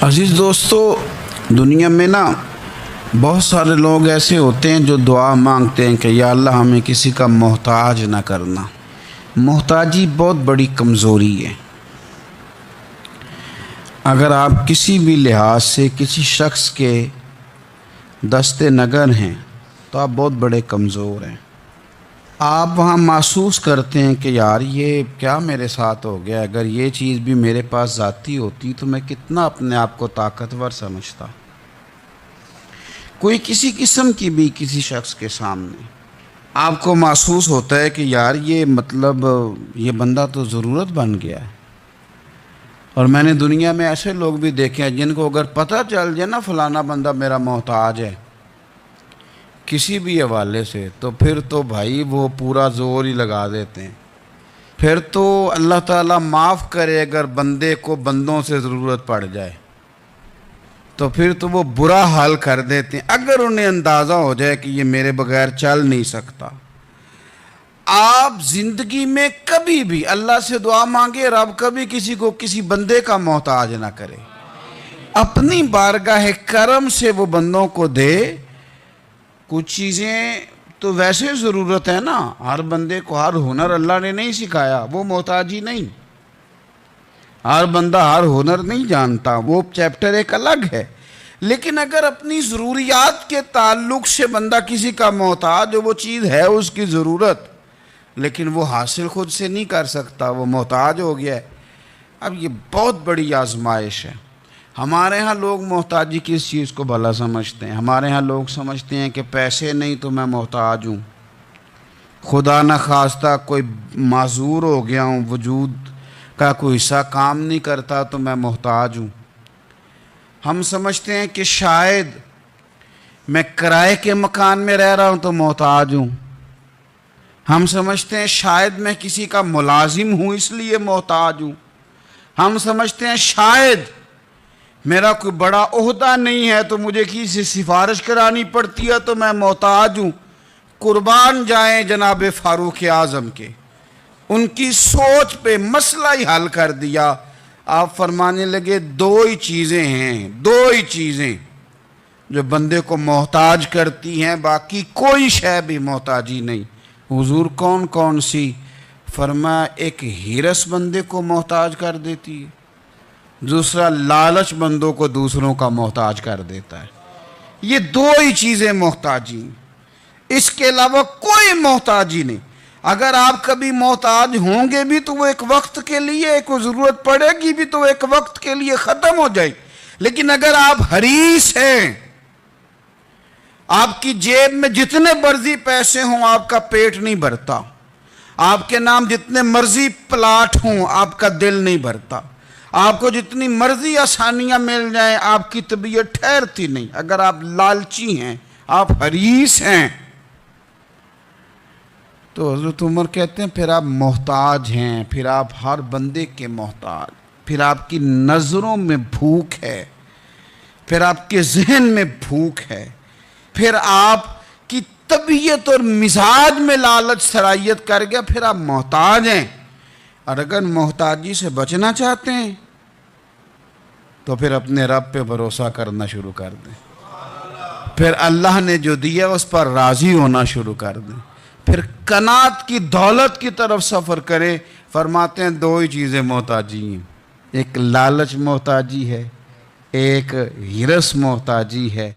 عزیز دوستو، دنیا میں بہت سارے لوگ ایسے ہوتے ہیں جو دعا مانگتے ہیں کہ یا اللہ ہمیں کسی کا محتاج نہ کرنا۔ محتاجی بہت بڑی کمزوری ہے۔ اگر آپ کسی بھی لحاظ سے کسی شخص کے دست نگر ہیں تو آپ بہت بڑے کمزور ہیں۔ آپ وہاں محسوس کرتے ہیں کہ یار یہ کیا میرے ساتھ ہو گیا، اگر یہ چیز بھی میرے پاس ذاتی ہوتی تو میں کتنا اپنے آپ کو طاقتور سمجھتا۔ کوئی کسی قسم کی بھی کسی شخص کے سامنے آپ کو محسوس ہوتا ہے کہ یار یہ یہ بندہ تو ضرورت بن گیا ہے۔ اور میں نے دنیا میں ایسے لوگ بھی دیکھے ہیں جن کو اگر پتہ چل جائے نا فلانا بندہ میرا محتاج ہے کسی بھی حوالے سے، تو پھر تو بھائی وہ پورا زور ہی لگا دیتے ہیں۔ پھر تو اللہ تعالیٰ معاف کرے اگر بندے کو بندوں سے ضرورت پڑ جائے تو پھر تو وہ برا حال کر دیتے ہیں اگر انہیں اندازہ ہو جائے کہ یہ میرے بغیر چل نہیں سکتا۔ آپ زندگی میں کبھی بھی اللہ سے دعا مانگے رب کبھی کسی کو کسی بندے کا محتاج نہ کرے، اپنی بارگاہ کرم سے وہ بندوں کو دے۔ کچھ چیزیں تو ویسے ضرورت ہے نا، ہر بندے کو ہر ہنر اللہ نے نہیں سکھایا، وہ محتاجی نہیں۔ ہر بندہ ہر ہنر نہیں جانتا، وہ چیپٹر ایک الگ ہے۔ لیکن اگر اپنی ضروریات کے تعلق سے بندہ کسی کا محتاج، وہ چیز ہے اس کی ضرورت لیکن وہ حاصل خود سے نہیں کر سکتا، وہ محتاج ہو گیا ہے۔ اب یہ بہت بڑی آزمائش ہے۔ ہمارے ہاں لوگ محتاجی کس چیز کو بھلا سمجھتے ہیں؟ ہمارے ہاں لوگ سمجھتے ہیں کہ پیسے نہیں تو میں محتاج ہوں، خدا نہ خواستہ کوئی معذور ہو گیا ہوں، وجود کا کوئی حصہ کام نہیں کرتا تو میں محتاج ہوں۔ ہم سمجھتے ہیں کہ شاید میں کرائے کے مکان میں رہ رہا ہوں تو محتاج ہوں۔ ہم سمجھتے ہیں شاید میں کسی کا ملازم ہوں اس لیے محتاج ہوں۔ ہم سمجھتے ہیں شاید میرا کوئی بڑا عہدہ نہیں ہے تو مجھے کسی سے سفارش کرانی پڑتی ہے تو میں محتاج ہوں۔ قربان جائیں جناب فاروق اعظم کے، ان کی سوچ پہ مسئلہ ہی حل کر دیا۔ آپ فرمانے لگے دو ہی چیزیں جو بندے کو محتاج کرتی ہیں، باقی کوئی شے بھی محتاجی نہیں۔ حضور کون کون سی؟ فرمایا ایک ہرس بندے کو محتاج کر دیتی ہے، دوسرا لالچ بندوں کو دوسروں کا محتاج کر دیتا ہے۔ یہ دو ہی چیزیں محتاجی ہیں، اس کے علاوہ کوئی محتاجی نہیں۔ اگر آپ کبھی محتاج ہوں گے بھی تو وہ ایک وقت کے لیے، ایک ضرورت پڑے گی بھی تو ایک وقت کے لیے ختم ہو جائے۔ لیکن اگر آپ حریص ہیں، آپ کی جیب میں جتنے مرضی پیسے ہوں آپ کا پیٹ نہیں بھرتا، آپ کے نام جتنے مرضی پلاٹ ہوں آپ کا دل نہیں بھرتا، آپ کو جتنی مرضی آسانیاں مل جائیں آپ کی طبیعت ٹھہرتی نہیں۔ اگر آپ لالچی ہیں، آپ حریص ہیں، تو حضرت عمر کہتے ہیں پھر آپ محتاج ہیں، پھر آپ ہر بندے کے محتاج، پھر آپ کی نظروں میں بھوک ہے، پھر آپ کے ذہن میں بھوک ہے، پھر آپ کی طبیعت اور مزاج میں لالچ سرایت کر گیا، پھر آپ محتاج ہیں۔ اور اگر محتاجی سے بچنا چاہتے ہیں تو پھر اپنے رب پہ بھروسہ کرنا شروع کر دیں، پھر اللہ نے جو دیا اس پر راضی ہونا شروع کر دیں، پھر قناعت کی دولت کی طرف سفر کریں۔ فرماتے ہیں دو ہی چیزیں محتاجی ہیں، ایک لالچ محتاجی ہے، ایک ہرس محتاجی ہے۔